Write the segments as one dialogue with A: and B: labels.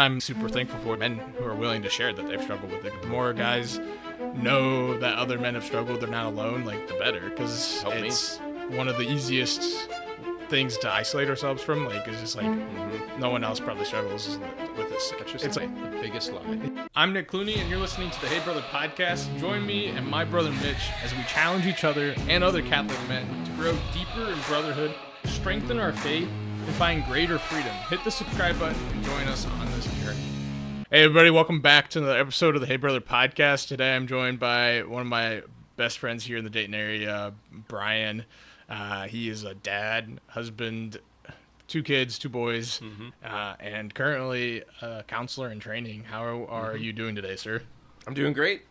A: I'm super thankful for men who are willing to share that they've struggled with it. The more guys know that other men have struggled, they're not alone, like the better, because it's one of the easiest things to isolate ourselves from. Like, it's just like no one else probably struggles with this.
B: It's like the biggest lie.
A: I'm Nick Clune, and you're listening to the Hey Brother podcast. Join me and my brother Mitch as we challenge each other and other Catholic men to grow deeper in brotherhood, strengthen our faith, and find greater freedom. Hit the subscribe button and join us on this journey. Hey everybody, welcome back to another episode of the Hey Brother podcast. Today I'm joined by one of my best friends here in the Dayton area, Brian. He is a dad, husband, 2 kids, 2 boys, and currently a counselor in training. How are you doing today, sir?
B: I'm doing great.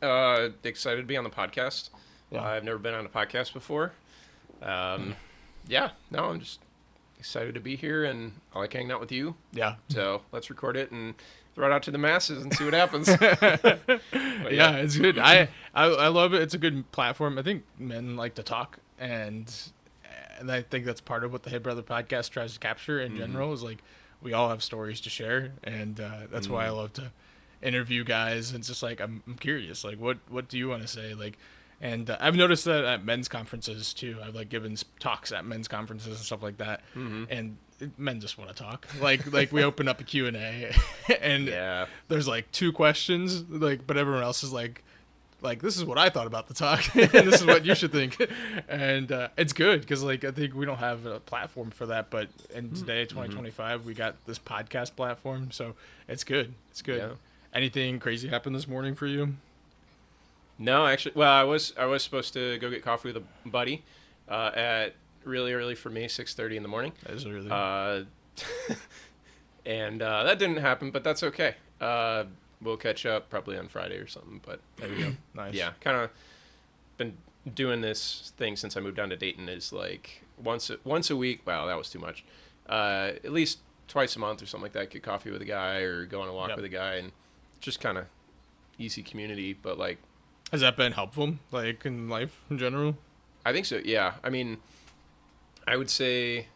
B: Excited to be on the podcast.
A: Yeah.
B: I've never been on a podcast before. I'm just excited to be here, and I like hanging out with you.
A: Yeah.
B: So let's record it and throw it out to the masses and see what happens.
A: Yeah, it's good. I love it. It's a good platform. I think men like to talk, and I think that's part of what the Hey Brother podcast tries to capture in general, is like we all have stories to share, and that's why I love to interview guys. It's just like I'm curious, like what do you want to say, like. And I've noticed that at men's conferences too. I've like given talks at men's conferences and stuff like that, and men just want to talk. Like we open up a Q&A, and there's like 2 questions, like, but everyone else is like this is what I thought about the talk, and this is what you should think, and it's good because like I think we don't have a platform for that, but in today 2025 we got this podcast platform, so it's good. It's good.
B: Yeah.
A: Anything crazy happened this morning for you?
B: No, actually, well, I was supposed to go get coffee with a buddy at really early for me, 6:30 in the morning.
A: That is early.
B: And that didn't happen, but that's okay. We'll catch up probably on Friday or something. But
A: There you go. Nice.
B: yeah, kind of been doing this thing since I moved down to Dayton. Is like once a week. Wow, that was too much. At least twice a month or something like that. Get coffee with a guy or go on a walk with a guy, and just kind of easy community. But like.
A: Has that been helpful, like, in life in general?
B: I think so, yeah. I mean, I would say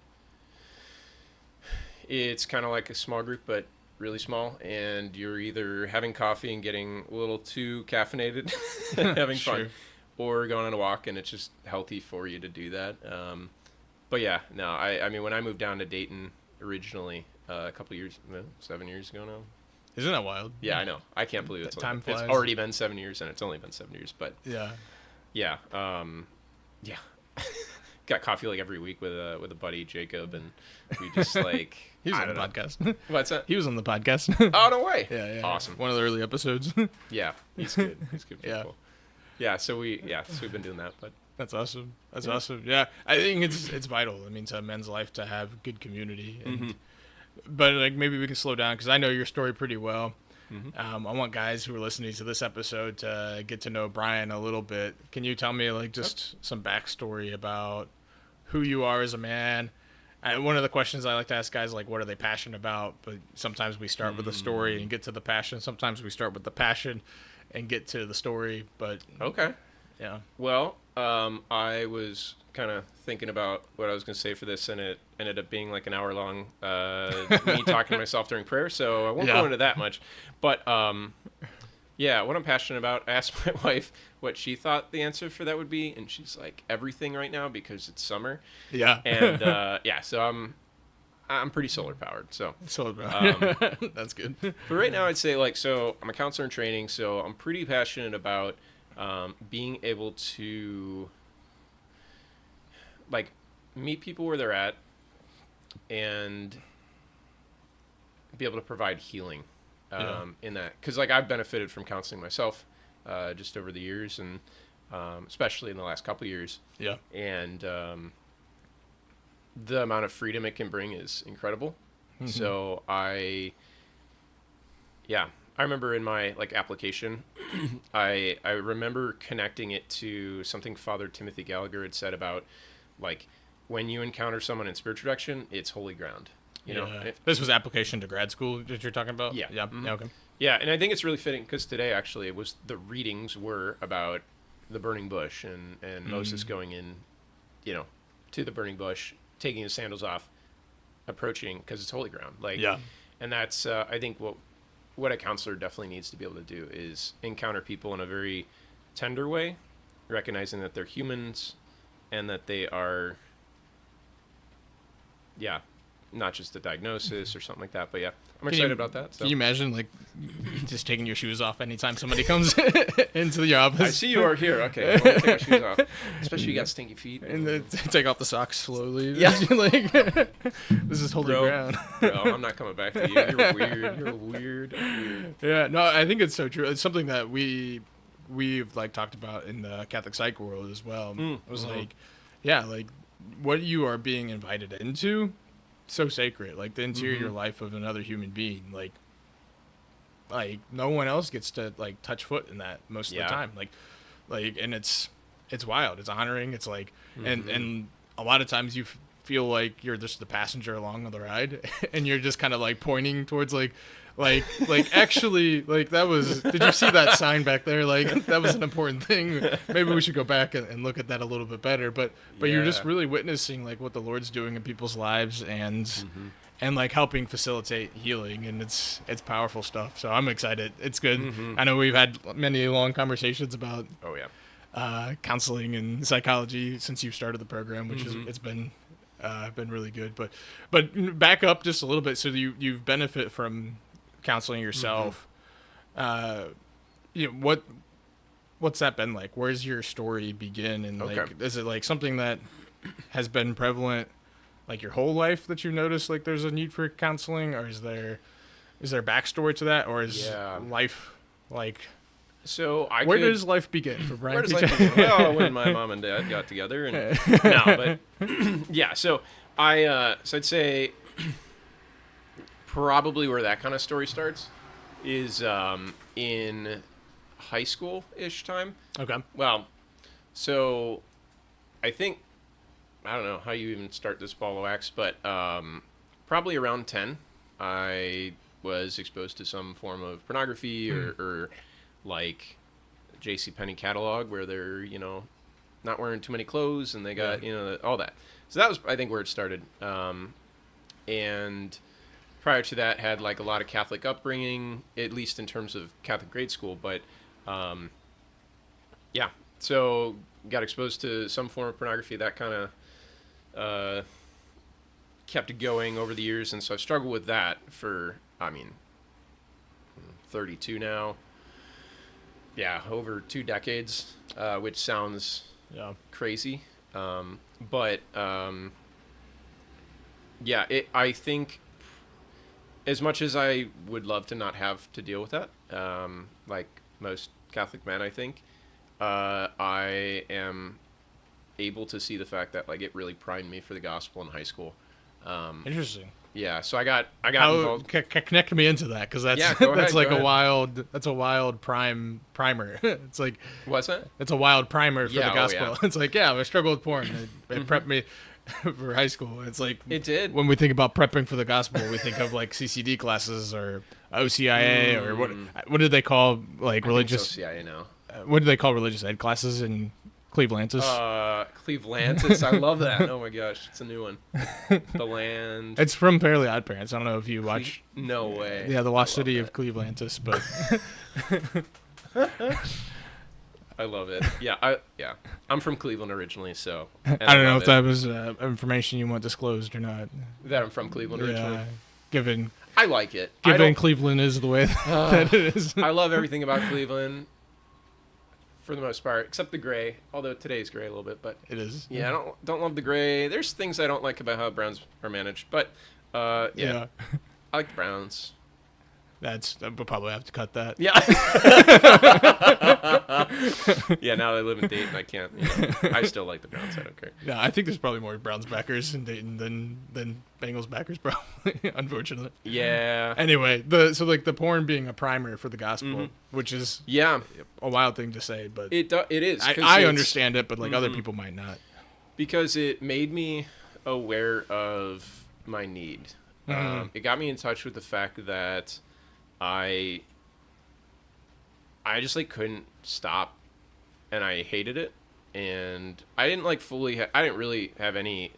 B: it's kind of like a small group, but really small, and you're either having coffee and getting a little too caffeinated, having fun, or going on a walk, and it's just healthy for you to do that. But yeah, no, I mean, when I moved down to Dayton originally, a couple years, 7 years ago now.
A: Isn't that wild?
B: Yeah, I know. I can't believe it's
A: flies.
B: already been 7 years, and it's only been 7 years. But
A: yeah.
B: Got coffee like every week with a buddy, Jacob, and we just like
A: He was on the podcast.
B: What's that?
A: He was on the podcast.
B: Oh, no way!
A: Yeah.
B: Awesome.
A: One of the early episodes.
B: Yeah, he's good. He's good
A: Yeah.
B: people. So we've been doing that, but
A: That's awesome. That's awesome. Yeah, I think it's vital. I mean, to a men's life to have good community. And, but like maybe we can slow down because I know your story pretty well. I want guys who are listening to this episode to get to know Brian a little bit. Can you tell me like just some backstory about who you are as a man? One of the questions I like to ask guys, like, what are they passionate about? But sometimes we start with the story and get to the passion. Sometimes we start with the passion and get to the story. But
B: okay.
A: yeah.
B: Well, I was kind of thinking about what I was going to say for this, and it ended up being like an hour long, me talking to myself during prayer, so I won't go into that much. But, what I'm passionate about, I asked my wife what she thought the answer for that would be, and she's like, everything right now because it's summer.
A: Yeah.
B: And, so I'm pretty solar powered, so.
A: Solar powered. That's good.
B: But right now I'd say, like, so I'm a counselor in training, so I'm pretty passionate about being able to like meet people where they're at and be able to provide healing in that, because like I've benefited from counseling myself just over the years, and especially in the last couple of years, and the amount of freedom it can bring is incredible. So I remember in my like application, I remember connecting it to something Father Timothy Gallagher had said about like when you encounter someone in spiritual direction, it's holy ground. You know,
A: this was application to grad school that you're talking about.
B: Yeah.
A: Yeah. Okay.
B: Yeah, and I think it's really fitting because today actually the readings were about the burning bush and Moses going in, to the burning bush, taking his sandals off, approaching because it's holy ground. Like, and that's I think what what a counselor definitely needs to be able to do is encounter people in a very tender way, recognizing that they're humans and that they are, yeah, not just a diagnosis or something like that. But yeah, I'm excited about that. So.
A: Can you imagine like just taking your shoes off anytime somebody comes into your office?
B: I see you are here. Okay, I'm gonna take my shoes off. Especially you got stinky feet.
A: And take off the socks slowly.
B: Yeah.
A: Like, this is holy ground.
B: Bro, I'm not coming back to you. You're weird. You're weird.
A: Yeah, no, I think it's so true. It's something that we've like talked about in the Catholic psych world as well. It was like, yeah, like what you are being invited into, so sacred. Like the interior life of another human being. Like no one else gets to like touch foot in that most of the time. Like, and it's wild. It's honoring. It's like, and a lot of times you feel like you're just the passenger along the ride, and you're just kind of like pointing towards like actually, like that was, did you see that sign back there? Like that was an important thing. Maybe we should go back and look at that a little bit better. But you're just really witnessing like what the Lord's doing in people's lives and like helping facilitate healing, and it's powerful stuff. So I'm excited. It's good. I know we've had many long conversations about counseling and psychology since you started the program, which is it's been really good. But back up just a little bit. So you've benefit from counseling yourself. What's that been like? Where's your story begin? And like, is it like something that has been prevalent like your whole life that you've noticed like there's a need for counseling, or is there backstory to that, or is life like?
B: So
A: where does life begin for Brian?
B: Where does life begin? Well, when my mom and dad got together, and but yeah. So I'd say probably where that kind of story starts is in high school-ish time. Okay. Well, so I think, I don't know how you even start this ball of wax, but probably around 10, I was exposed to some form of pornography or like JCPenney catalog where they're, not wearing too many clothes and they got, all that. So that was, I think, where it started. And prior to that, had like a lot of Catholic upbringing, at least in terms of Catholic grade school. But so got exposed to some form of pornography that kind of kept it going over the years. And so I struggled with that for, 32 now. Yeah, over 2 decades, which sounds crazy. I think as much as I would love to not have to deal with that, like most Catholic men, I think, I am able to see the fact that like it really primed me for the gospel in high school.
A: Interesting.
B: Yeah, so I got involved.
A: Connect me into that, because that's that's a wild primer. It's like,
B: what's that?
A: It's a wild primer for the gospel. It's like, I struggled with porn. It prepped me for high school. It's like,
B: it did.
A: When we think about prepping for the gospel, we think of like CCD classes or OCIA or what did they call like religious?
B: OCIA now.
A: What do they call religious ed classes in Clevelantis?
B: Clevelantis. I love that. Oh my gosh, it's a new one. The land.
A: It's from Fairly Odd Parents. I don't know if you watch.
B: No way.
A: Yeah, the lost city of Clevelantis, but.
B: I love it. I'm from Cleveland originally, so.
A: I don't know if that was information you want disclosed or not.
B: That I'm from Cleveland originally.
A: Given.
B: I like it.
A: Given Cleveland is the way that it is.
B: I love everything about Cleveland. For the most part, except the gray. Although today's gray a little bit, but
A: it is.
B: Yeah, I don't love the gray. There's things I don't like about how Browns are managed, but I like the Browns.
A: We'll probably have to cut that.
B: Yeah. Yeah. Now that I live in Dayton, I can't. I still like the Browns. I don't care.
A: Yeah, I think there's probably more Browns backers in Dayton than Bengals backers, probably. Unfortunately.
B: Yeah.
A: Anyway, the porn being a primer for the gospel, which is a wild thing to say, but
B: it is.
A: I understand it, but like other people might not.
B: Because it made me aware of my need. It got me in touch with the fact that I just like couldn't stop, and I hated it, and I didn't like I didn't really have any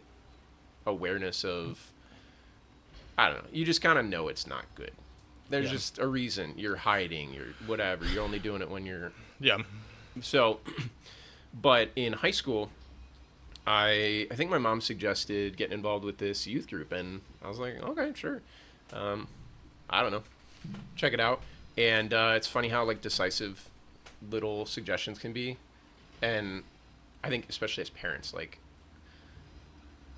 B: awareness of, I don't know, you just kind of know it's not good, There's just a reason. You're hiding. You're whatever. You're only doing it when you're...
A: Yeah.
B: So, but in high school, I think my mom suggested getting involved with this youth group, and I was like, okay, sure. I don't know. Check it out. And it's funny how, like, decisive little suggestions can be. And I think especially as parents, like,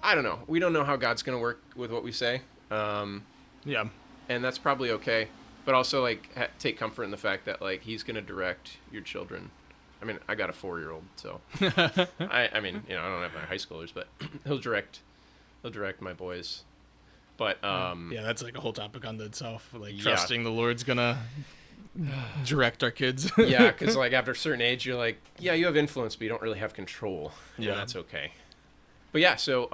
B: I don't know. We don't know how God's going to work with what we say.
A: Yeah.
B: And that's probably okay. But also, like, take comfort in the fact that, like, he's going to direct your children. I mean, I got a 4-year-old, so I mean, you know, I don't have my high schoolers, but he'll direct my boys. But
A: yeah, that's like a whole topic unto itself. Like trusting the Lord's gonna direct our kids.
B: Yeah, because like after a certain age, you're like, yeah, you have influence, but you don't really have control. Yeah, and that's okay. But yeah, so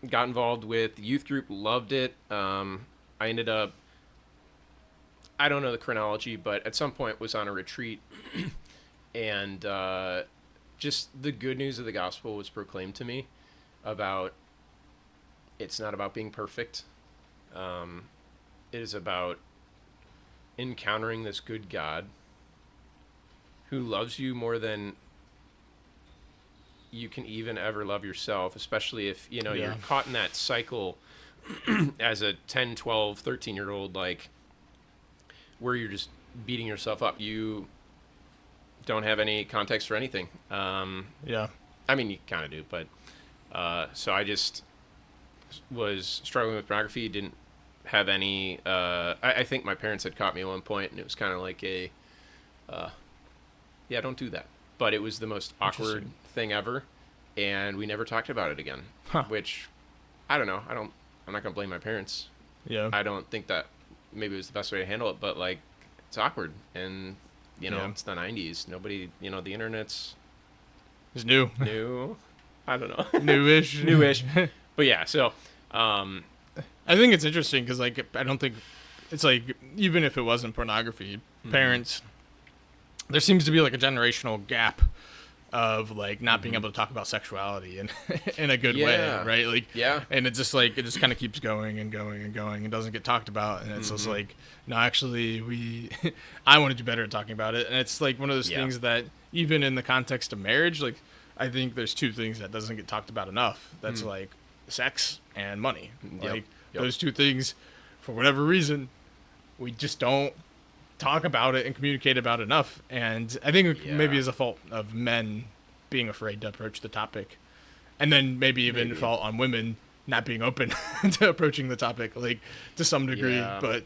B: got involved with the youth group, loved it. I ended up, I don't know the chronology, but at some point was on a retreat. And just the good news of the gospel was proclaimed to me about it's not about being perfect. It is about encountering this good God who loves you more than you can even ever love yourself, especially if, you know, you're caught in that cycle as a 10, 12, 13-year-old, like, where you're just beating yourself up. You don't have any context for anything.
A: Yeah.
B: I mean, you kind of do, but so I just was struggling with pornography, didn't have any I think my parents had caught me at one point, and it was kind of like a yeah, don't do that. But it was the most awkward thing ever, and we never talked about it again. Which I don't know. I'm not gonna blame my parents.
A: Yeah.
B: I don't think that maybe it was the best way to handle it, but like it's awkward, and you know, it's the 90s. Nobody, you know, the internet's
A: new.
B: I don't know.
A: Newish.
B: But yeah, so
A: I think it's interesting because, like, I don't think it's like, even if it wasn't pornography, parents, there seems to be like a generational gap of like not being able to talk about sexuality in a good way, right? Like, and it's just like, it just kind of keeps going and going and going and doesn't get talked about. And it's just like, no, actually I want to do better at talking about it. And it's like one of those things that even in the context of marriage, like, I think there's two things that doesn't get talked about enough. That's like sex and money. Like those two things, for whatever reason, we just don't talk about it and communicate about it enough. And I think maybe it's a fault of men being afraid to approach the topic, and then maybe even fault on women not being open to approaching the topic, like, to some degree. But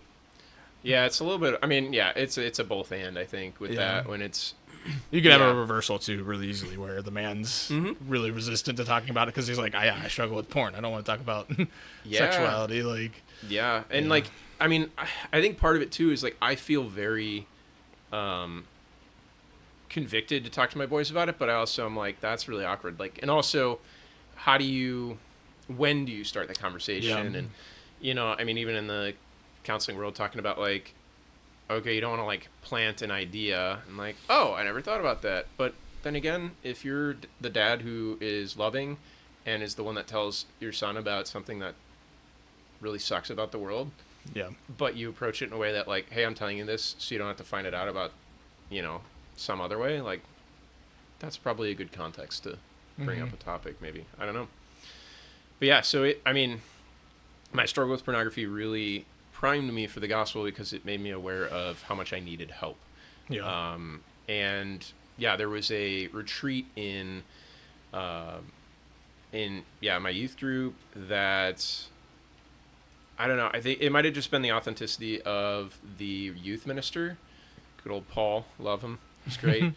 B: it's a little bit, I mean, it's a both and, I think, with that, when it's,
A: you could have a reversal too really easily, where the man's really resistant to talking about it because he's like, I struggle with porn, I don't want to talk about sexuality, like,
B: and like, I mean, I think part of it too is like, I feel very convicted to talk to my boys about it, but I also am like, that's really awkward. Like, and also, when do you start the conversation? And, you know, I mean, even in the counseling world, talking about like, okay, you don't want to like plant an idea and like, oh, I never thought about that. But then again, if you're the dad who is loving and is the one that tells your son about something that really sucks about the world, but you approach it in a way that like, hey, I'm telling you this so you don't have to find it out about, you know, some other way, like, that's probably a good context to bring up a topic, maybe. I don't know. But yeah, so I mean, my struggle with pornography really primed me for the gospel because it made me aware of how much I needed help. And there was a retreat in my youth group that, I don't know, I think it might have just been the authenticity of the youth minister. Good old Paul, love him. He's great.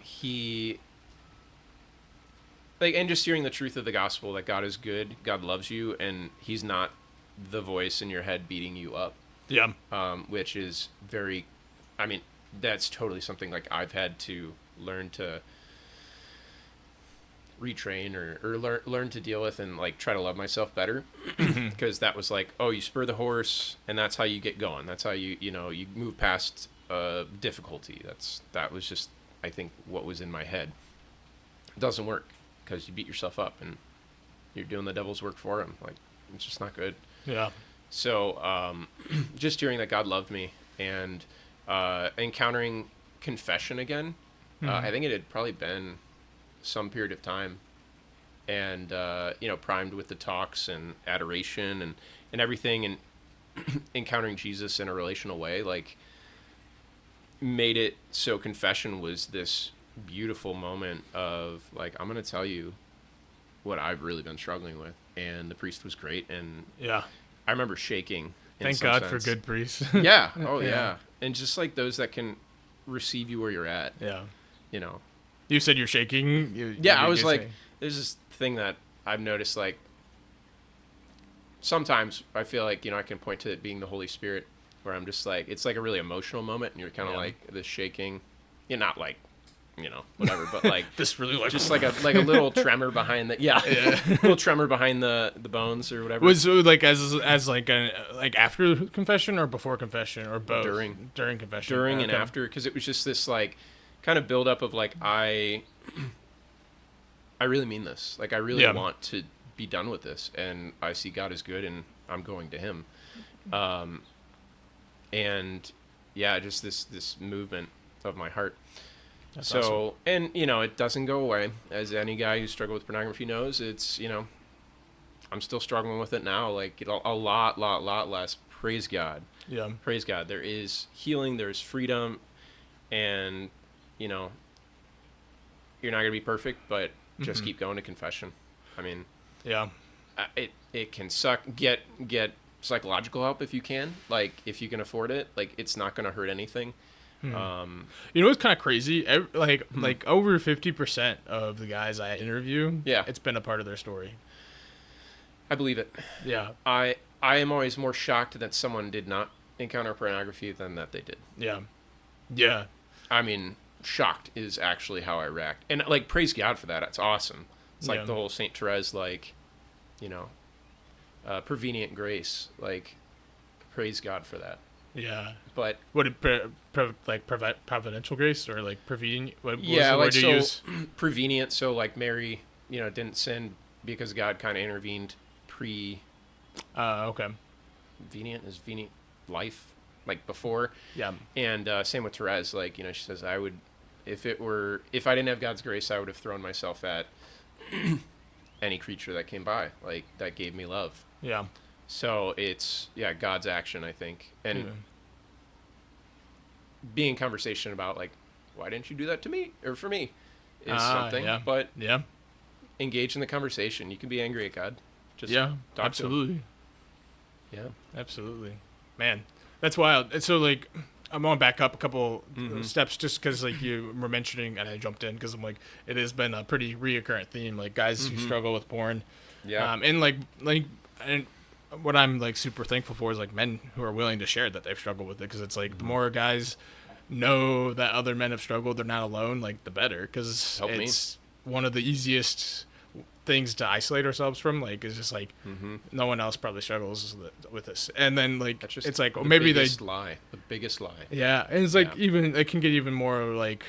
B: He, like, and just hearing the truth of the gospel, that God is good, God loves you, and he's not the voice in your head beating you up. Which is very, I mean, that's totally something like I've had to learn to retrain or learn to deal with and like try to love myself better. Because that was like, oh, you spur the horse and that's how you get going. That's how you move past difficulty. That was just, I think, what was in my head. It doesn't work because you beat yourself up and you're doing the devil's work for him. Like, it's just not good. So just hearing that God loved me and encountering confession again, I think it had probably been some period of time, and primed with the talks and adoration and everything, and encountering Jesus in a relational way, like, made it so confession was this beautiful moment of like, I'm gonna tell you what I've really been struggling with. And the priest was great, and
A: Yeah.
B: I remember shaking.
A: Thank God for good priests.
B: Yeah. Oh yeah.
A: Yeah.
B: And just like those that can receive you where you're at.
A: Yeah.
B: You know.
A: You said you're shaking.
B: I was like, there's this thing that I've noticed, like, sometimes I feel like, I can point to it being the Holy Spirit, where I'm just like, it's like a really emotional moment, and you're kind of like this shaking. You're not like, whatever, but like
A: this really, like,
B: just like a little tremor behind the little tremor behind the bones or whatever.
A: Was it like as like after confession or before confession or both? During confession.
B: And after, because it was just this like kind of buildup of like, I really mean this. Like, I really want to be done with this, and I see God is good, and I'm going to Him. And yeah, just this movement of my heart. That's awesome. And it doesn't go away. As any guy who struggled with pornography knows, it's I'm still struggling with it now. Like, a lot less. Praise God.
A: Yeah.
B: Praise God. There is healing. There's freedom, and you're not gonna be perfect, but just keep going to confession. I mean,
A: yeah,
B: it can suck. Get psychological help if you can. Like, if you can afford it. Like, it's not gonna hurt anything.
A: What's kind of crazy? Like over 50% of the guys I interview, it's been a part of their story.
B: I believe it.
A: Yeah.
B: I am always more shocked that someone did not encounter pornography than that they did.
A: Yeah. Yeah.
B: I mean, shocked is actually how I react. And like, praise God for that. That's awesome. It's like the whole Saint Therese, like, prevenient grace. Like, praise God for that.
A: Yeah.
B: But
A: what providential grace or like prevenient? What was
B: the
A: word you use?
B: Prevenient. So like, Mary, didn't sin because God kind of intervened
A: okay.
B: Venient is venient life, like before.
A: Yeah.
B: And same with Therese. Like, she says, I would, if I didn't have God's grace, I would have thrown myself at any creature that came by, like, that gave me love.
A: Yeah.
B: So it's God's action, I think, and being in conversation about like, why didn't you do that to me or for me, is something.
A: Yeah.
B: But engage in the conversation. You can be angry at God. Just talk
A: absolutely.
B: To him. Yeah,
A: absolutely, man. That's wild. And so like, I'm going to back up a couple steps just because like you were mentioning, and I jumped in because I'm like, it has been a pretty reoccurrent theme, like guys who struggle with porn. Yeah. And and what I'm like super thankful for is like men who are willing to share that they've struggled with it, because it's like the more guys know that other men have struggled, they're not alone, like the better, because it's one of the easiest things to isolate ourselves from, like, is just like no one else probably struggles with this, and then like it's like, well, maybe the
B: biggest lie.
A: Yeah, and it's like even it can get even more like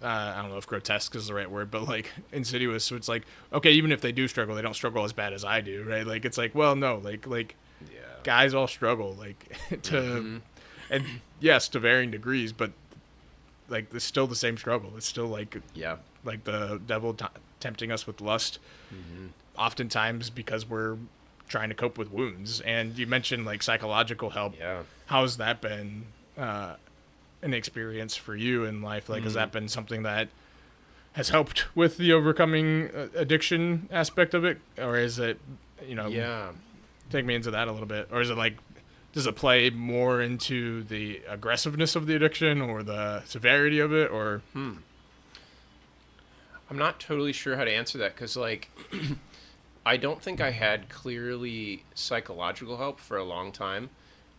A: I don't know if grotesque is the right word, but like insidious. So it's like, okay, even if they do struggle, they don't struggle as bad as I do, right? Like, it's like, well, no, like guys all struggle, like to and yes, to varying degrees, but like it's still the same struggle. It's still like like the devil tempting us with lust, oftentimes because we're trying to cope with wounds. And you mentioned like psychological help. Yeah, how's that been? An experience for you in life? Like, has that been something that has helped with the overcoming addiction aspect of it, or is it, take me into that a little bit, or is it like, does it play more into the aggressiveness of the addiction or the severity of it, or?
B: I'm not totally sure how to answer that, because like I don't think I had clearly psychological help for a long time.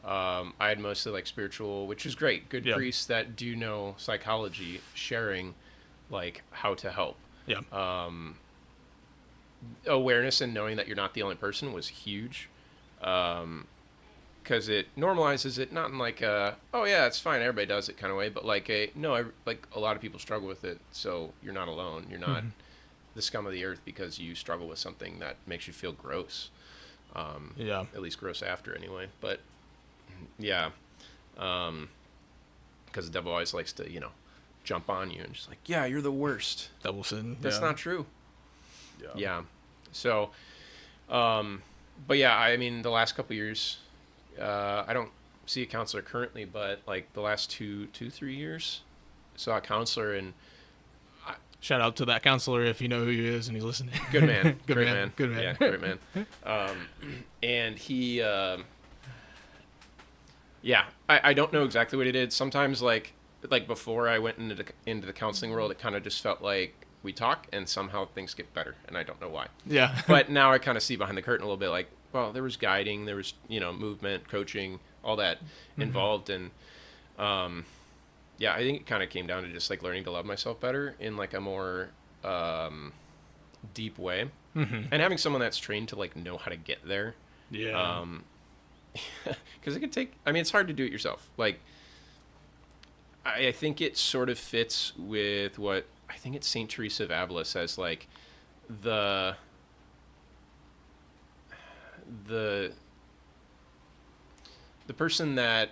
B: I had mostly like spiritual, which is great. Good priests that do know psychology, sharing like how to help. Yeah. Awareness and knowing that you're not the only person was huge. Because it normalizes it, not in like a, oh yeah, it's fine, everybody does it kind of way, but like like a lot of people struggle with it, so you're not alone. You're not the scum of the earth because you struggle with something that makes you feel gross. At least gross after anyway. But yeah, because the devil always likes to, jump on you and just like, yeah, you're the worst.
A: Double sin.
B: That's not true. Yeah. So, but yeah, I mean, the last couple of years, I don't see a counselor currently, but like the last 3 years, saw a counselor, and
A: shout out to that counselor if you know who he is and he's listening.
B: Good man.
A: Good
B: great
A: man. Good man.
B: Yeah, great man. And he, I don't know exactly what he did. Sometimes like before I went into the counseling world, it kind of just felt like we talk and somehow things get better, and I don't know why.
A: Yeah.
B: But now I kind of see behind the curtain a little bit, like, well, there was guiding, there was, movement, coaching, all that involved. And, I think it kind of came down to just like learning to love myself better in like a more, deep way, and having someone that's trained to like know how to get there.
A: Yeah.
B: Cause it can take, it's hard to do it yourself. Like, I think it sort of fits with what I think it's Saint Teresa of Avila says, like the person that,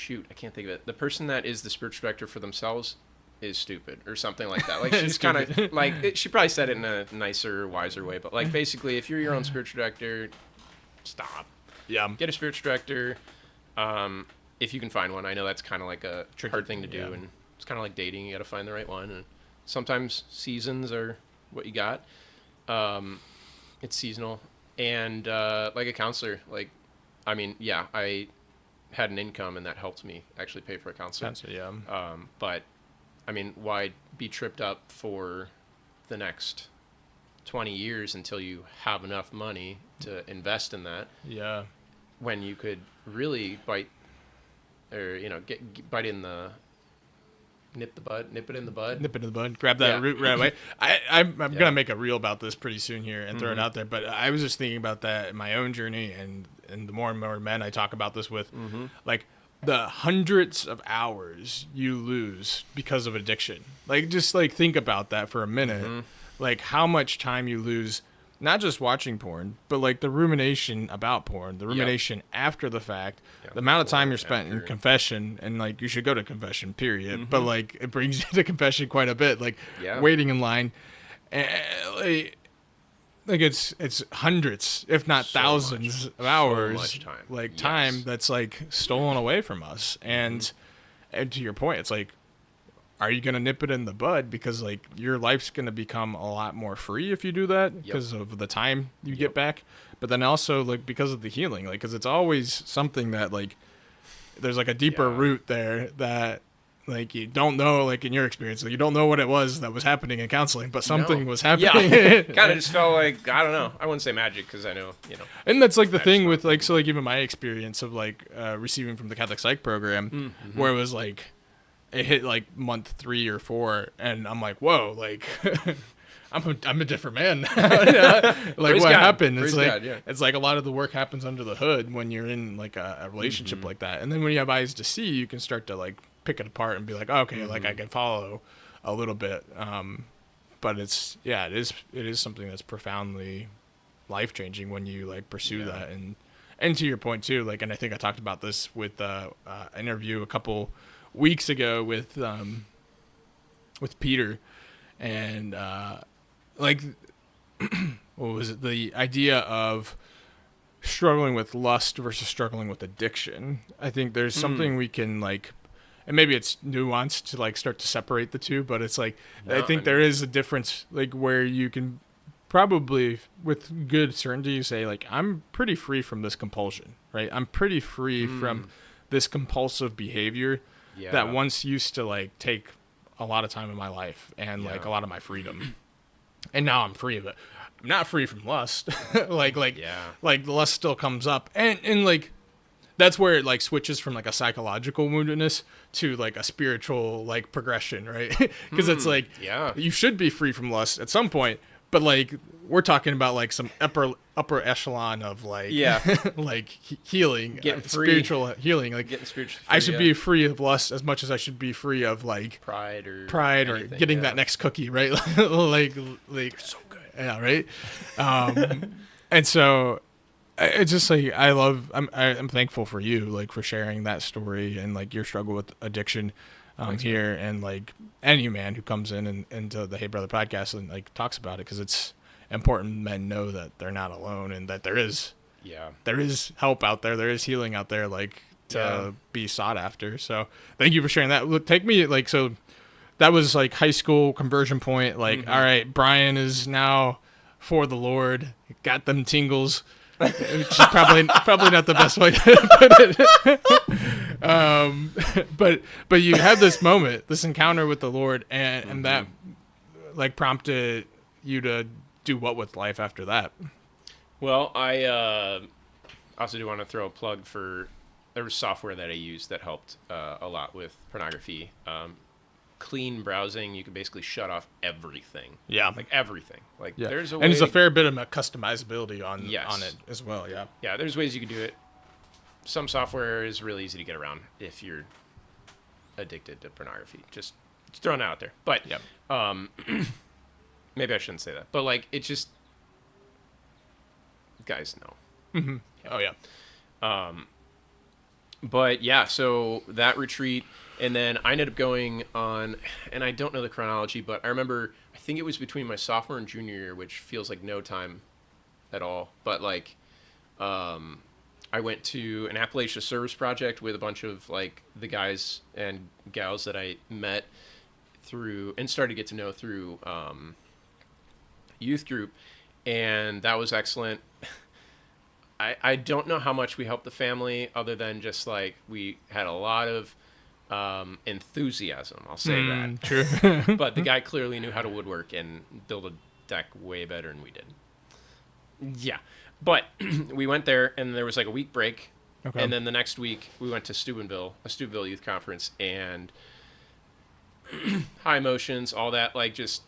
B: I can't think of it. The person that is the spiritual director for themselves is stupid, or something like that. Like, she's kind of like, she probably said it in a nicer, wiser way, but like basically, if you're your own spiritual director, stop.
A: Yeah.
B: Get a spiritual director. If you can find one. I know that's kind of like a hard thing to do, and it's kind of like dating. You got to find the right one, and sometimes seasons are what you got. It's seasonal, and like a counselor. Like, I had an income, and that helped me actually pay for a counselor. But why be tripped up for the next 20 years until you have enough money to invest in that?
A: Yeah.
B: When you could really bite nip it in the bud,
A: grab that root right away. I'm gonna make a reel about this pretty soon here and throw it out there, but I was just thinking about that in my own journey, and the more and more men I talk about this with, like the hundreds of hours you lose because of addiction. Like, just like think about that for a minute. Like how much time you lose, not just watching porn, but like the rumination about porn, the rumination after the fact, the amount of time you're spent in confession, and like you should go to confession, period. But like it brings you to confession quite a bit, like waiting in line, like it's hundreds, if not thousands of hours, time that's like stolen away from us. And to your point, it's like, are you going to nip it in the bud? Because like your life's going to become a lot more free if you do that because of the time you get back. But then also like because of the healing, like, cause it's always something that like, there's like a deeper root there that like you don't know, like in your experience, like, you don't know what it was that was happening in counseling, but something was happening.
B: Yeah. Kind of just felt like, I don't know. I wouldn't say magic, cause I know,
A: And that's like the thing with like, so like even my experience of like receiving from the Catholic Psych program where it was like, it hit like month 3 or 4, and I'm like, whoa, like I'm a different man. Like, what happened? It's like it's like a lot of the work happens under the hood when you're in like a relationship like that, and then when you have eyes to see, you can start to like pick it apart and be like, oh, okay, like I can follow a little bit. But it is something that's profoundly life changing when you like pursue that, and to your point too, like, and I think I talked about this with interview a couple weeks ago with Peter, and like what was it, the idea of struggling with lust versus struggling with addiction. I think there's something we can like, and maybe it's nuanced to like start to separate the two, but it's like I think there is a difference, like where you can probably with good certainty say like, I'm pretty free from this compulsion, right? I'm pretty free from this compulsive behavior that once used to like take a lot of time in my life and like a lot of my freedom, and now I'm free of it. I'm not free from lust. like lust still comes up, and like that's where it like switches from like a psychological woundedness to like a spiritual like progression, right? Because it's like you should be free from lust at some point, but like we're talking about like some upper echelon of like like healing, spiritual healing. Like
B: getting spiritually free,
A: I should be free of lust as much as I should be free of like
B: pride or
A: getting that next cookie, right? like
B: so good.
A: Yeah, right. And so it's just like I'm thankful for you, like for sharing that story and like your struggle with addiction
B: Thanks, man.
A: here, and like any man who comes in and into the Hey Brother podcast and like talks about it, because it's important men know that they're not alone and that
B: Yeah.
A: there is help out there, there is healing out there, like
B: Yeah.
A: to be sought after. So thank you for sharing that. Look, take me like, so that was like high school conversion point. Like, all right, Brian is now for the Lord. Got them tingles, which is probably not the best way to put it. But you had this moment, this encounter with the Lord, and that like prompted you to do what with life after that?
B: Well, I also do want to throw a plug for there was software that I used that helped a lot with pornography. Clean browsing, you can basically shut off everything.
A: Yeah.
B: Like everything. Like
A: Yeah.
B: there's a way.
A: And there's a fair bit of customizability on
B: Yes.
A: it as well. Yeah.
B: Yeah, there's ways you can do it. Some software is really easy to get around if you're addicted to pornography. Just throwing it out there. But
A: Yep.
B: maybe I shouldn't say that. But like it just guys know.
A: Oh yeah.
B: But yeah, so that retreat, and then I ended up going on, and I don't know the chronology, but I remember, I think it was between my sophomore and junior year, which feels like no time at all. But like, I went to an Appalachia service project with a bunch of like the guys and gals that I met through and started to get to know through youth group, and that was excellent. I don't know how much we helped the family other than just like we had a lot of enthusiasm. I'll say that.
A: True.
B: But the guy clearly knew how to woodwork and build a deck way better than we did. Yeah. But we went there and there was like a week break.
A: Okay.
B: And then the next week we went to Steubenville, a Steubenville youth conference, and high emotions, all that, like just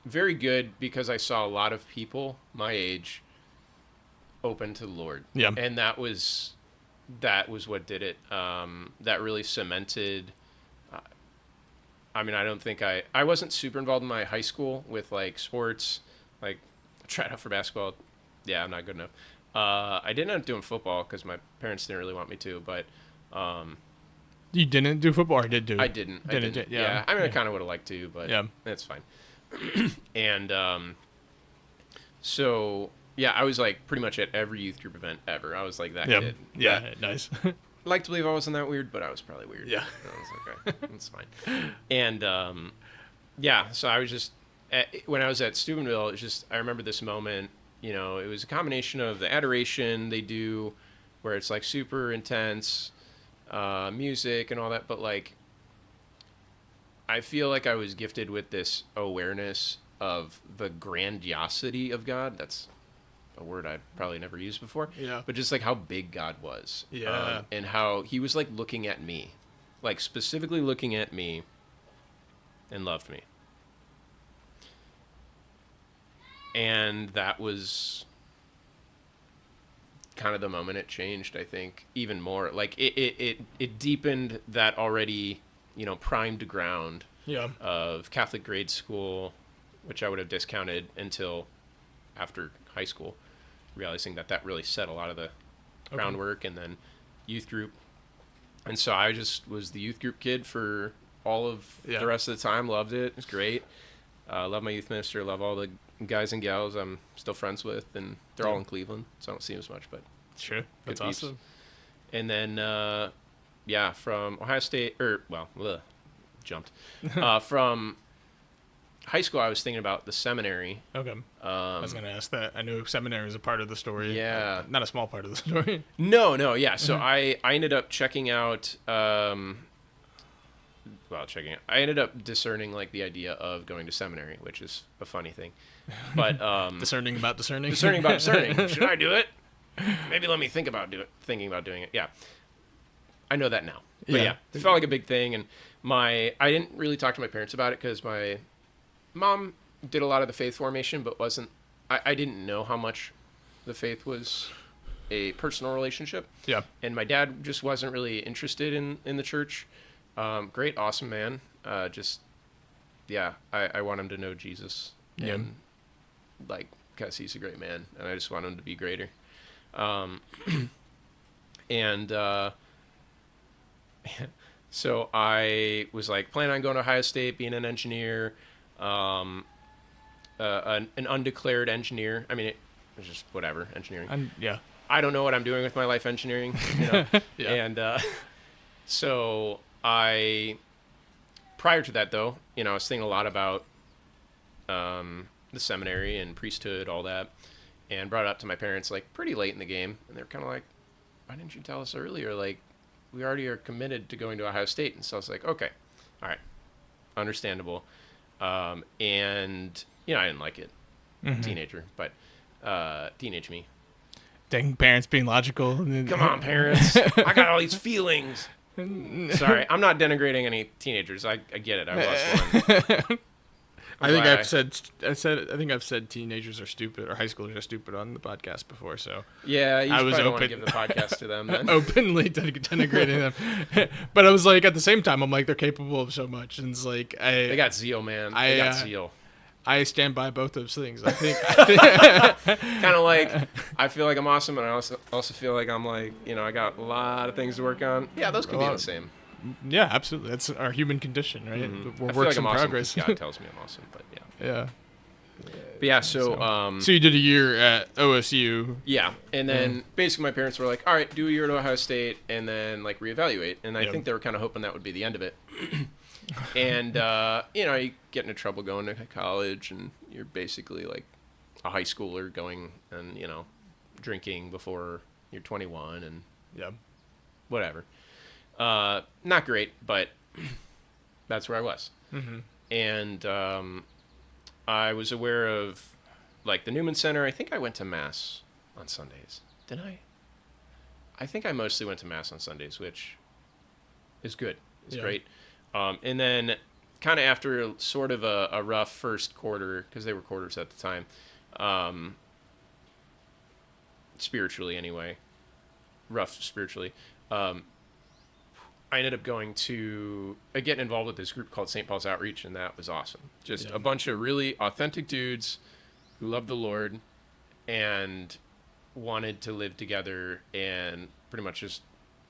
B: very good because I saw a lot of people my age open to the Lord.
A: Yeah.
B: And that was what did it. That really cemented. I mean, I don't think I wasn't super involved in my high school with like sports, like tried out for basketball. Yeah, I'm not good enough. I didn't end up doing football because my parents didn't really want me to, but
A: You didn't do football, or did do?
B: I didn't.
A: Yeah.
B: I mean, I kind of would have liked to, but
A: Yeah.
B: that's fine. And so yeah, I was like pretty much at every youth group event ever. I was like that kid.
A: Yeah.
B: That,
A: Nice.
B: like to believe I wasn't that weird, but I was probably weird.
A: Yeah.
B: I was okay. It's fine. And yeah, so I was just when I was at Steubenville, it's just I remember this moment. You know, it was a combination of the adoration they do, where it's like super intense, music and all that, but like I feel like I was gifted with this awareness of the grandiosity of God. That's a word I'd probably never used before.
A: Yeah.
B: But just like how big God was.
A: Yeah.
B: And how he was like looking at me, like specifically looking at me and loved me. And that was kind of the moment it changed, I think, even more. Like it deepened that already, you know, primed ground
A: Yeah.
B: of Catholic grade school, which I would have discounted until after high school, realizing that really set a lot of the groundwork, and then youth group. And so I just was the youth group kid for all of the rest of the time. Loved it. It was great. Love my youth minister. Love all the guys and gals I'm still friends with, and they're all in Cleveland, so I don't see them as much, but
A: Sure. That's
B: peeps.
A: awesome.
B: And then from Ohio State, jumped from high school. I was thinking about the seminary.
A: Okay. I was gonna ask that. I knew seminary was a part of the story.
B: Yeah.
A: Not a small part of the story.
B: No, yeah. So I ended up checking out. I ended up discerning like the idea of going to seminary, which is a funny thing. But
A: Discerning about discerning.
B: discerning about discerning. Should I do it? Maybe let me thinking about doing it. Yeah. I know that now. But yeah, it felt like a big thing, and I didn't really talk to my parents about it because my mom did a lot of the faith formation, but I didn't know how much the faith was a personal relationship.
A: Yeah.
B: And my dad just wasn't really interested in the church. Great, awesome man. I want him to know Jesus.
A: Yeah.
B: And like, because he's a great man, and I just want him to be greater. And so I was like planning on going to Ohio State, being an engineer, an undeclared engineer. I mean, it was just whatever, engineering.
A: Yeah.
B: I don't know what I'm doing with my life engineering, you know.
A: Yeah.
B: And so prior to that, though, I was thinking a lot about the seminary and priesthood, all that, and brought it up to my parents like pretty late in the game, and they're kind of like, "Why didn't you tell us earlier? Like, we already are committed to going to Ohio State." And so I was like, "Okay, all right, understandable." And I didn't like it, teenager, but teenage me.
A: Dang, parents being logical.
B: Come on, parents! I got all these feelings. Sorry, I'm not denigrating any teenagers. I get it. I was one.
A: I think I've said teenagers are stupid or high schoolers are stupid on the podcast before. So
B: yeah, you probably don't want to give the podcast to them. Then.
A: Openly denigrating them, but I was like, at the same time, I'm like, they're capable of so much, and it's like
B: they got zeal, man. They got zeal.
A: I stand by both those things. I think
B: kind of like I feel like I'm awesome, and I also feel like I'm like I got a lot of things to work on. Yeah, those can be the same.
A: Yeah, absolutely. That's our human condition, right?
B: Mm-hmm.
A: We're works in progress.
B: God tells me I'm awesome, but yeah.
A: Yeah.
B: But yeah, so
A: you did a year at OSU.
B: Yeah, and then basically my parents were like, "All right, do a year at Ohio State, and then like reevaluate." And I think they were kind of hoping that would be the end of it. And you get into trouble going to college, and you're basically like a high schooler going and drinking before you're 21, and whatever. Not great, but that's where I was.
A: Mm-hmm.
B: And I was aware of like the Newman Center. I think I went to Mass on Sundays. Did I? I think I mostly went to Mass on Sundays, which is good. It's great. And then kind of after sort of a rough first quarter, because they were quarters at the time, spiritually anyway, rough spiritually, I ended up getting involved with this group called St. Paul's Outreach, and that was awesome. Just a bunch of really authentic dudes who loved the Lord and wanted to live together and pretty much just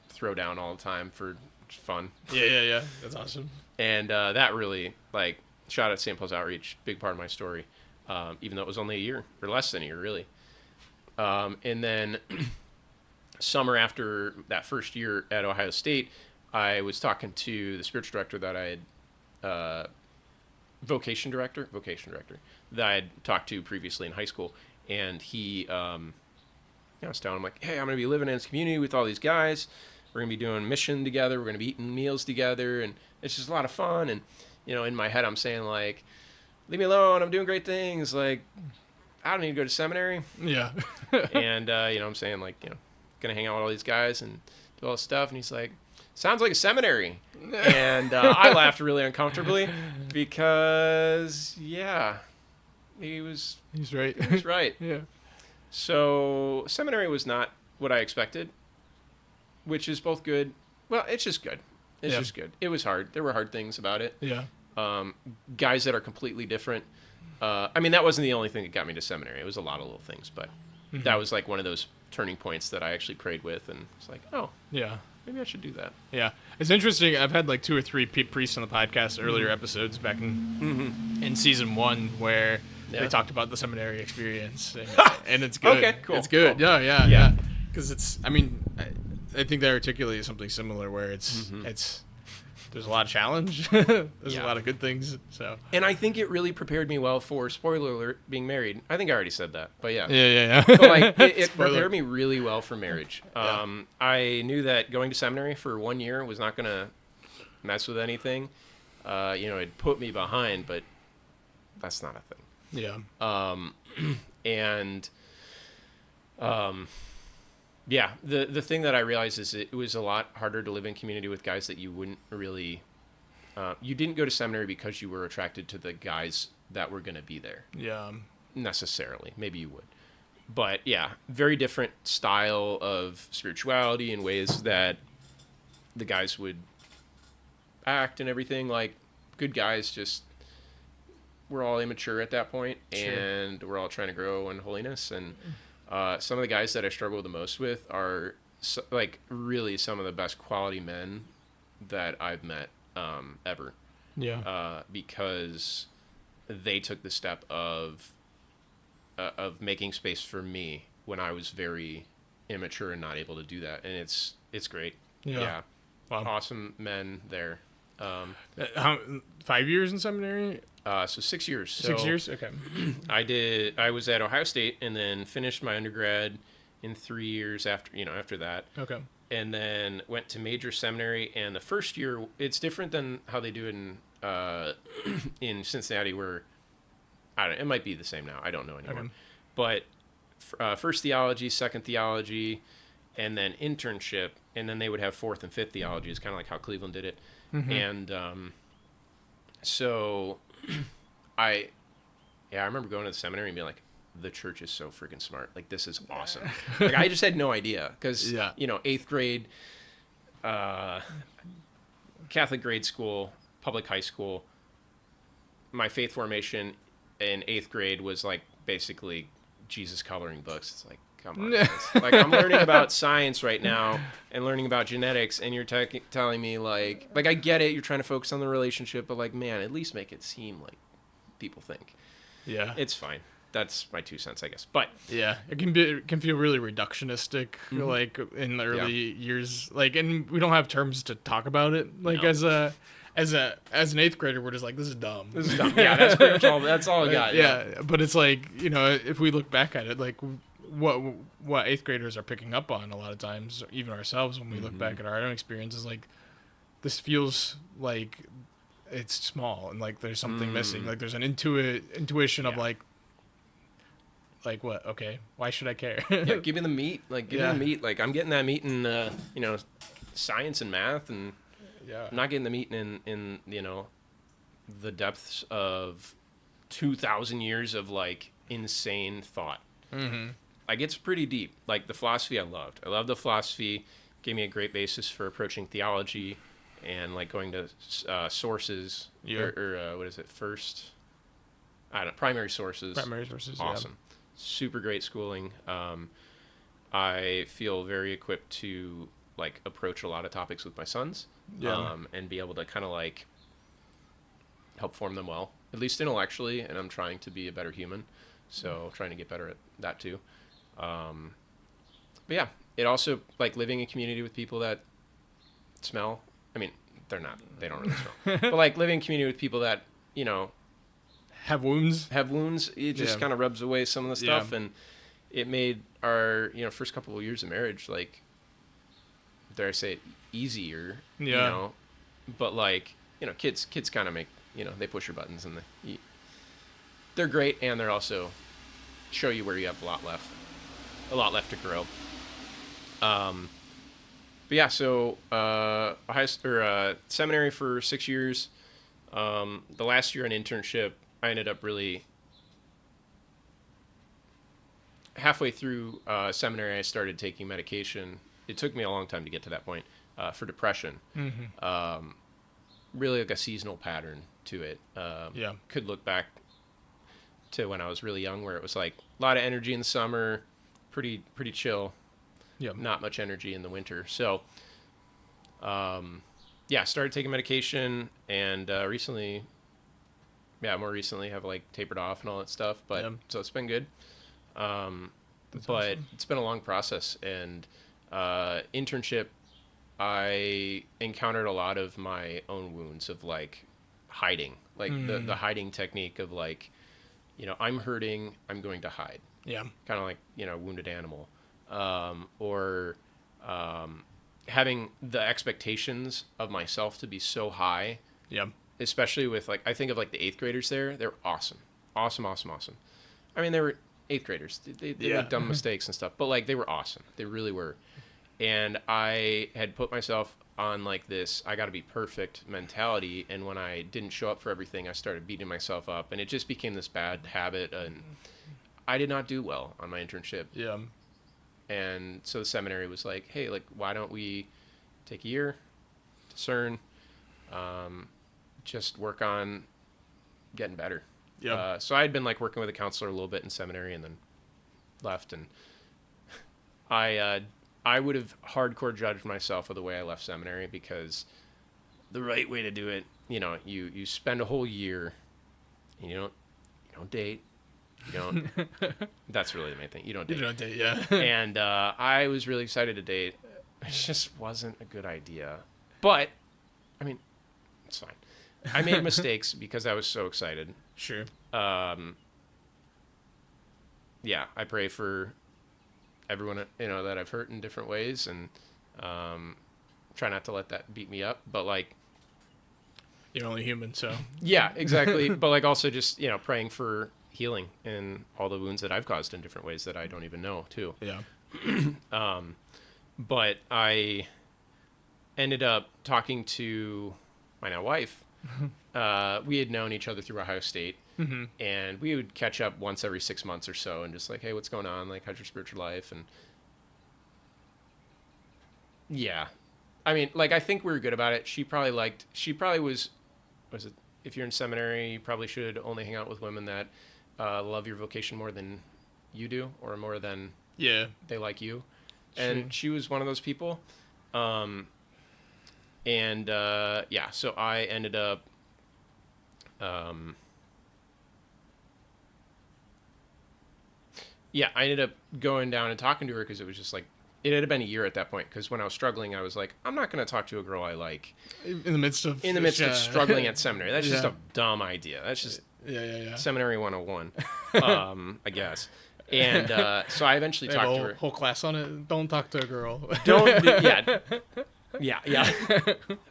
B: throw down all the time for fun.
A: Yeah. That's awesome.
B: And that really, like, shout out St. Paul's Outreach, big part of my story, even though it was only a year, or less than a year, really. And then summer after that first year at Ohio State, I was talking to the spiritual director that I had, vocation director, that I had talked to previously in high school. And he, I was telling him, like, hey, I'm going to be living in this community with all these guys. We're going to be doing mission together. We're going to be eating meals together. And it's just a lot of fun. And, in my head, I'm saying, like, leave me alone. I'm doing great things. Like, I don't need to go to seminary.
A: Yeah.
B: And, I'm saying, like, going to hang out with all these guys and do all this stuff. And he's like, sounds like a seminary. And I laughed really uncomfortably because, he's
A: right.
B: He was right.
A: Yeah.
B: So seminary was not what I expected, which is both good. Well, it's just good. It's just good. It was hard. There were hard things about it.
A: Yeah.
B: Guys that are completely different. I mean, that wasn't the only thing that got me to seminary. It was a lot of little things, but that was like one of those turning points that I actually prayed with, and it's like, oh,
A: yeah,
B: maybe I should do that.
A: Yeah, it's interesting. I've had like 2 or 3 priests on the podcast earlier episodes back in season 1 where they talked about the seminary experience, and it's good.
B: Okay, cool.
A: It's good.
B: Cool.
A: Yeah. Because it's. I mean, I think they articulated something similar where it's. There's a lot of challenge. There's a lot of good things. So.
B: And I think it really prepared me well for, spoiler alert, being married. I think I already said that, but yeah.
A: Yeah.
B: But like, it prepared me really well for marriage. I knew that going to seminary for 1 year was not going to mess with anything. It'd put me behind, but that's not a thing.
A: Yeah.
B: The thing that I realized is it was a lot harder to live in community with guys that you wouldn't really, you didn't go to seminary because you were attracted to the guys that were going to be there.
A: Yeah.
B: Necessarily. Maybe you would. But yeah, very different style of spirituality and ways that the guys would act and everything. Like, good guys just we're all immature at that point,
A: Sure.
B: and we're all trying to grow in holiness. And some of the guys that I struggle the most with are like really some of the best quality men that I've met ever.
A: Yeah.
B: Because they took the step of making space for me when I was very immature and not able to do that, and it's great. Yeah.
A: Wow.
B: Awesome men there.
A: How 5 years in seminary?
B: So 6 years.
A: 6 years. Okay.
B: I was at Ohio State and then finished my undergrad in 3 years after that.
A: Okay.
B: And then went to major seminary. And the first year, it's different than how they do it in Cincinnati, where it might be the same now. I don't know anymore.
A: Okay.
B: But first theology, second theology, and then internship, and then they would have fourth and fifth theology. It's kind of like how Cleveland did it. Mm-hmm. And so I remember going to the seminary and being like, the church is so freaking smart. Like, this is awesome. Like, I just had no idea because, 8th grade, Catholic grade school, public high school, my faith formation in 8th grade was like basically Jesus coloring books. It's like, come on. Like, I'm learning about science right now and learning about genetics, and you're telling me like I get it. You're trying to focus on the relationship, but like, man, at least make it seem like people think.
A: Yeah.
B: It's fine. That's my 2 cents, I guess. But
A: yeah, it can feel really reductionistic, like in the early years. Like, and we don't have terms to talk about it. Like as an 8th grader, we're just like, this is dumb.
B: This is dumb. Yeah, that's pretty much all. That's all I got.
A: Yeah, but it's like, if we look back at it, like what 8th graders are picking up on a lot of times, even ourselves, when we look back at our own experiences, like this feels like it's small and like there's something missing. Like there's an intuition of like what? Okay, why should I care?
B: Yeah, give me the meat. Like, give me the meat. Like, I'm getting that meat in, science and math, and I'm not getting the meat in the depths of 2,000 years of, like, insane thought.
A: Mm-hmm.
B: Like, it's pretty deep. Like, the philosophy I loved. I loved the philosophy. Gave me a great basis for approaching theology and, like, going to sources. Or what is it? Primary sources.
A: Primary sources,
B: awesome.
A: Yeah.
B: Super great schooling. I feel very equipped to like approach a lot of topics with my sons, and be able to kind of like help form them well, at least intellectually. And I'm trying to be a better human, so trying to get better at that too. But yeah, it also like living in community with people that smell. I mean, they don't really smell, but like living in community with people that
A: have wounds,
B: it just kind of rubs away some of the stuff. And it made our first couple of years of marriage, like, dare I say it, easier. But like kids kind of make they push your buttons, and they're great, and they're also show you where you have a lot left to grow. But yeah, so seminary for 6 years. The last year in internship, I ended up really halfway through seminary. I started taking medication. It took me a long time to get to that point for depression. Mm-hmm. Really like a seasonal pattern to it. Could look back to when I was really young, where it was like a lot of energy in the summer, pretty chill. Not much energy in the winter. So, started taking medication, and more recently have like tapered off and all that stuff, but so it's been good. But awesome. It's been a long process, and internship, I encountered a lot of my own wounds of like hiding, like the hiding technique of like, I'm hurting, I'm going to hide. Kind of like, wounded animal, or having the expectations of myself to be so high. Especially with like, I think of like the 8th graders there. They're awesome. I mean, they were 8th graders. They make dumb mistakes and stuff, but like they were awesome. They really were. And I had put myself on like this, I got to be perfect mentality. And when I didn't show up for everything, I started beating myself up, and it just became this bad habit. And I did not do well on my internship. And so the seminary was like, hey, like, why don't we take a year, discern, just work on getting better.
A: Yeah.
B: So I had been like working with a counselor a little bit in seminary and then left, and I would have hardcore judged myself for the way I left seminary, because the right way to do it, you spend a whole year and you don't date. You don't. That's really the main thing. You don't date.
A: You don't date, yeah.
B: And I was really excited to date. It just wasn't a good idea. But, I mean, it's fine. I made mistakes because I was so excited.
A: Sure.
B: Yeah, I pray for everyone that I've hurt in different ways, and try not to let that beat me up. But like,
A: you're only human, so.
B: Yeah, exactly. But like also just praying for healing in all the wounds that I've caused in different ways that I don't even know too.
A: Yeah.
B: But I ended up talking to my now wife. We had known each other through Ohio State, and we would catch up once every 6 months or so, and just like, hey, what's going on? Like, how's your spiritual life? And yeah, I mean, like, I think we were good about it. She probably was it, if you're in seminary, you probably should only hang out with women that love your vocation more than you do, or more than they like you. Sure. And she was one of those people. So I ended up going down and talking to her, because it was just like, it had been a year at that point, because when I was struggling, I was like, I'm not going to talk to a girl I like
A: in the midst of
B: struggling at seminary. That's just a dumb idea. That's just seminary 101, I guess. And so I eventually talked to her.
A: Whole class on it. Don't talk to a girl.
B: Yeah.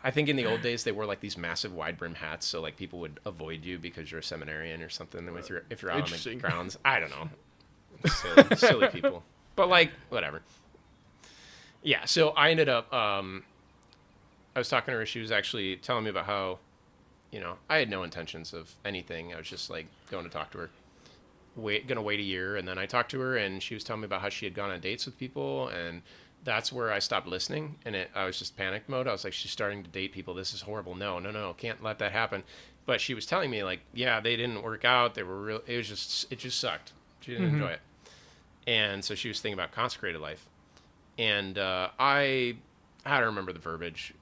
B: I think in the old days they wore like these massive wide brim hats, so like people would avoid you because you're a seminarian or something. If you're out on the grounds, I don't know, silly people. But like, whatever. Yeah. So I ended up. I was talking to her. She was actually telling me about how, I had no intentions of anything. I was just like going to talk to her. Gonna wait a year, and then I talked to her, and she was telling me about how she had gone on dates with people, and that's where I stopped listening, and I was just panic mode. I was like, she's starting to date people. This is horrible. No, can't let that happen. But she was telling me like, yeah, they didn't work out. They were real. It just sucked. She didn't enjoy it, and so she was thinking about consecrated life, and I don't remember the verbiage.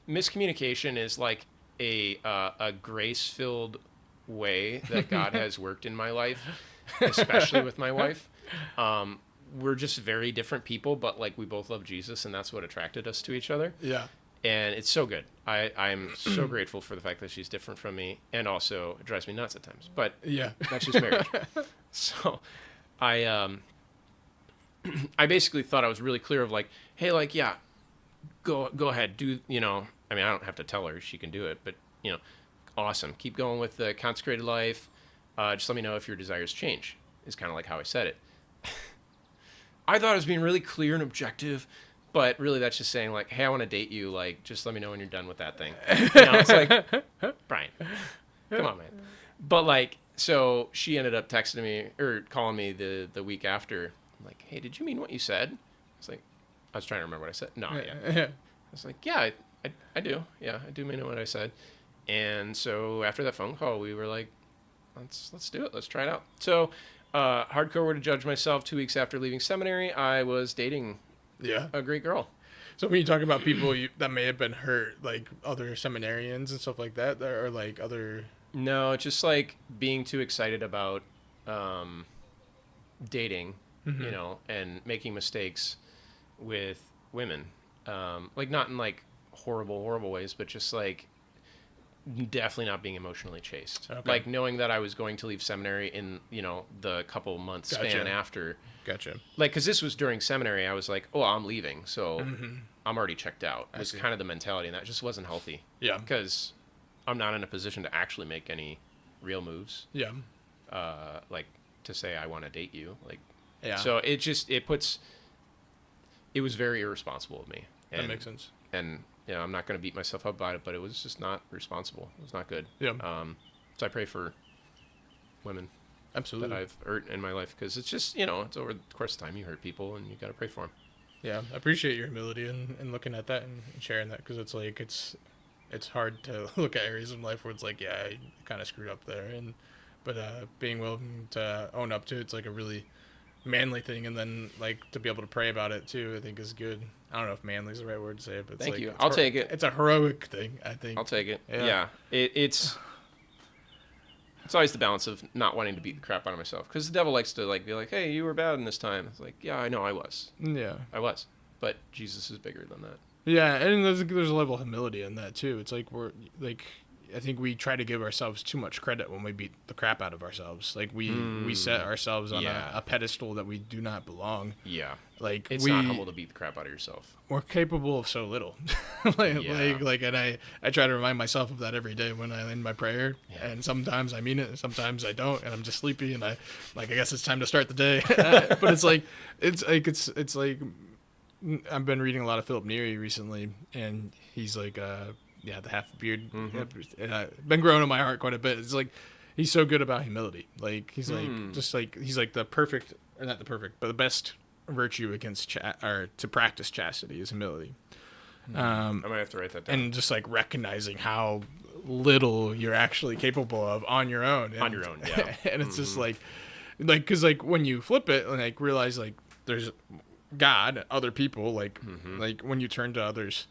B: Miscommunication is like a grace-filled way that God has worked in my life, especially with my wife. We're just very different people, but like we both love Jesus, and that's what attracted us to each other.
A: Yeah.
B: And it's so good. I'm so grateful for the fact that she's different from me, and also it drives me nuts at times. But
A: yeah,
B: that's just marriage. So I basically thought I was really clear of like, hey, like, yeah, go ahead, do, I mean, I don't have to tell her she can do it, but awesome. Keep going with the consecrated life. Just let me know if your desires change, is kind of like how I said it. I thought I was being really clear and objective, but really that's just saying like, hey, I want to date you. Like, just let me know when you're done with that thing. It's like, Brian, come on, man. But like, so she ended up texting me or calling me the week after. I'm like, hey, did you mean what you said? I was like, I was trying to remember what I said. No, yeah. I was like, yeah, I do. Yeah, I do mean what I said. And so after that phone call, we were like, let's do it. Let's try it out. So hardcore way to judge myself, 2 weeks after leaving seminary, I was dating a great girl.
A: So when you talk about people that may have been hurt, like other seminarians and stuff like that, or like other...
B: No, just like being too excited about dating, and making mistakes with women. Like not in like horrible ways, but just like definitely not being emotionally chaste. Okay. Like knowing that I was going to leave seminary in, the couple months span after.
A: Gotcha.
B: Like, because this was during seminary, I was like, oh, I'm leaving, so I'm already checked out. It was kind of the mentality, and that just wasn't healthy. Yeah. Because I'm not in a position to actually make any real moves. Yeah. Like, to say I want to date you. Like, yeah. So it was very irresponsible of me. And,
A: that makes sense.
B: And... I'm not going to beat myself up about it, but it was just not responsible. It was not good.
A: Yeah.
B: So I pray for women.
A: Absolutely.
B: That I've hurt in my life, because it's just, it's over the course of time you hurt people, and you got to pray for them.
A: Yeah, I appreciate your humility and looking at that and sharing that, because it's like it's hard to look at areas in life where it's like, yeah, I kind of screwed up there, but being willing to own up to it's like a really manly thing, and then like to be able to pray about it too, I think is good. I don't know if manly is the right word to say it, but it's
B: Thank
A: like,
B: you. I'll take it.
A: It's a heroic thing, I think.
B: I'll take it. Yeah. It's always the balance of not wanting to beat the crap out of myself, because the devil likes to like be like, hey, you were bad in this time. It's like, yeah, I know I was.
A: Yeah.
B: I was. But Jesus is bigger than that.
A: Yeah, and there's a level of humility in that too. It's like we're like, I think we try to give ourselves too much credit when we beat the crap out of ourselves. Like we set ourselves on a pedestal that we do not belong.
B: Yeah.
A: Like
B: it's not humble to beat the crap out of yourself.
A: We're capable of so little. like, and I try to remind myself of that every day when I end my prayer. Yeah. And sometimes I mean it, sometimes I don't, and I'm just sleepy, and I guess it's time to start the day. But it's like I've been reading a lot of Philip Neri recently, and he's like, the half beard, been growing in my heart quite a bit. It's like he's so good about humility. Like he's he's like the perfect, or not the perfect, but the best virtue against or to practice chastity is humility.
B: I might have to write that down.
A: And just like recognizing how little you're actually capable of on your own. And,
B: on your own, yeah.
A: And it's just like because like when you flip it and like realize like there's God, other people, like when you turn to others,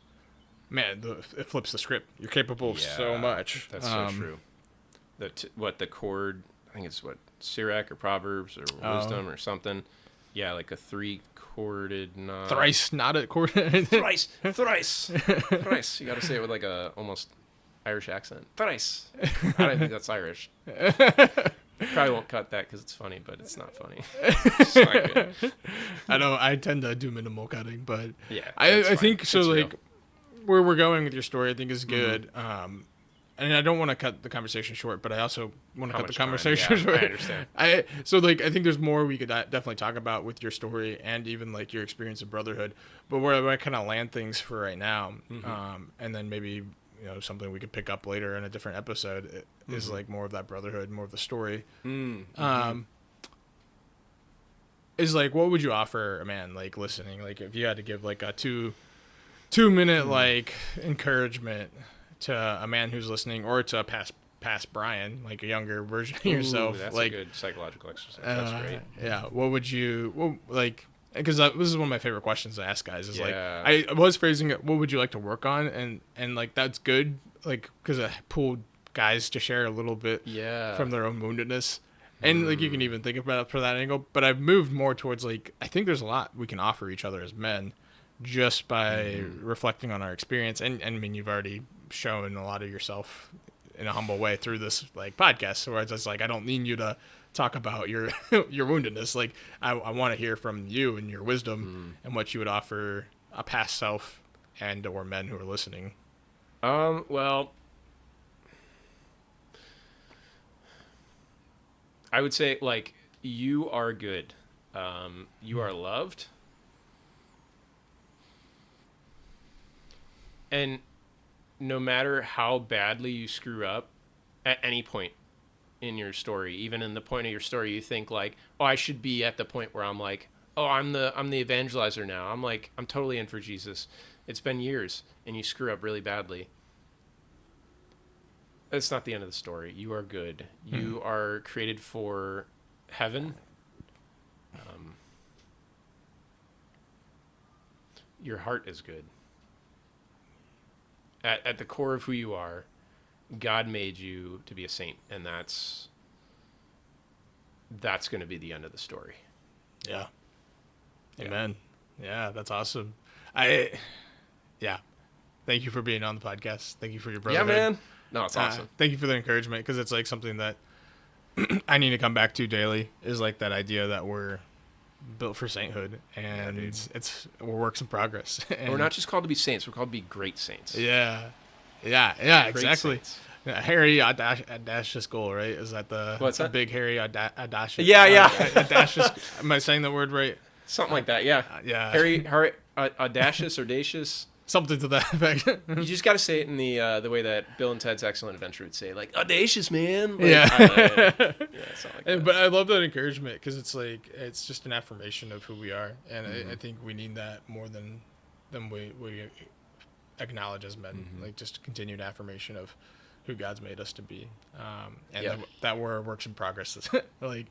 A: man, it flips the script. You're capable of so much.
B: That's so true. The chord, I think it's Sirach or Proverbs or Wisdom or something. Yeah, like a 3-chorded knot.
A: Thrice knotted chord.
B: Thrice. You got to say it with like a almost Irish accent. Thrice. I don't think that's Irish. Probably won't cut that because it's funny, but it's not funny. It's not good.
A: I know I tend to do minimal cutting, but
B: yeah,
A: I think so.
B: It's
A: like
B: real.
A: where we're going with your story, I think is good. And I don't want to cut the conversation short, but I also want to cut the conversation short.
B: I understand.
A: I think there's more we could definitely talk about with your story and even like your experience of Brotherhood. But where I kind of land things for right now, and then maybe something we could pick up later in a different episode is like more of that Brotherhood, more of the story. Is like, what would you offer a man like listening? Like if you had to give like a 2-minute like encouragement to a man who's listening, or to a past Brian, like a younger version of yourself.
B: That's
A: like
B: a good psychological exercise. That's great.
A: Yeah. What would you like? Because this is one of my favorite questions to ask guys. Is like I was phrasing it. What would you like to work on? And like that's good. Like because I pulled guys to share a little bit from their own woundedness. And like you can even think about it from that angle. But I've moved more towards like I think there's a lot we can offer each other as men, just by reflecting on our experience. And I mean you've already shown a lot of yourself in a humble way through this like podcast, where it's just like I don't need you to talk about your your woundedness. Like I want to hear from you and your wisdom and what you would offer a past self and or men who are listening.
B: Well, I would say like you are good. You are loved. And no matter how badly you screw up at any point in your story, even in the point of your story, you think like, oh, I should be at the point where I'm like, oh, I'm the evangelizer now. I'm totally in for Jesus. It's been years and you screw up really badly. That's not the end of the story. You are good. You are created for heaven. Your heart is good. At the core of who you are, God made you to be a saint, and that's going to be the end of the story.
A: Yeah. Amen. Yeah, that's awesome. Thank you for being on the podcast. Thank you for your Brotherhood.
B: Yeah, man. No, it's awesome.
A: Thank you for the encouragement, because it's like something that I need to come back to daily, is like that idea that we're built for sainthood, and we're works in progress. And
B: we're not just called to be saints, we're called to be great saints.
A: Yeah, exactly. Hairy, audacious goal, right? Is that
B: what's that?
A: Big, hairy, audacious?
B: Yeah.
A: Audacious. Am I saying the word right?
B: Something like that, yeah.
A: Yeah.
B: Hairy, audacious, audacious.
A: Something to that effect.
B: You just got to say it in the way that Bill and Ted's Excellent Adventure would say, like, audacious, man. Like,
A: yeah.
B: Something like that.
A: But I love that encouragement, because it's like, it's just an affirmation of who we are. And I think we need that more than we acknowledge as men. Like just continued affirmation of who God's made us to be. That we're works in progress. Like,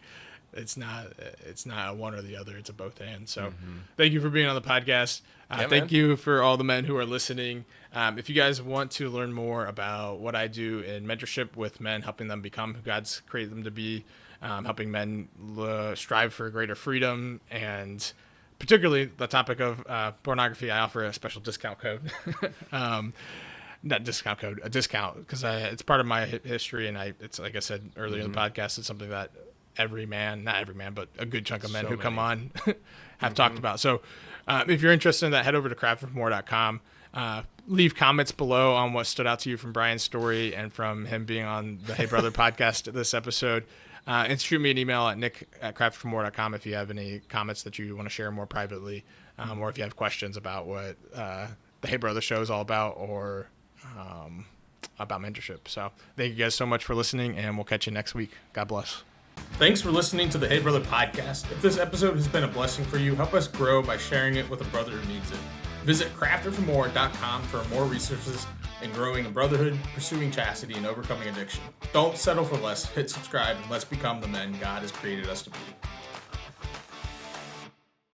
A: it's not a one or the other. It's a both and. So thank you for being on the podcast. Thank you for all the men who are listening. If you guys want to learn more about what I do in mentorship with men, helping them become who God's created them to be, helping men strive for greater freedom, and particularly the topic of pornography, I offer a special discount code. Not discount code, a discount, because it's part of my history, and it's like I said earlier in the podcast, it's something that not every man, but a good chunk of men come on have talked about. So if you're interested in that, head over to craftformore.com. Leave comments below on what stood out to you from Brian's story and from him being on the Hey Brother podcast this episode. And shoot me an email at nick@craftformore.com if you have any comments that you want to share more privately, or if you have questions about what the Hey Brother show is all about, or about mentorship. So thank you guys so much for listening, and we'll catch you next week. God bless. Thanks for listening to the Hey Brother podcast. If this episode has been a blessing for you, help us grow by sharing it with a brother who needs it. Visit crafterformore.com for more resources in growing a brotherhood, pursuing chastity, and overcoming addiction. Don't settle for less. Hit subscribe, and let's become the men God has created us to be.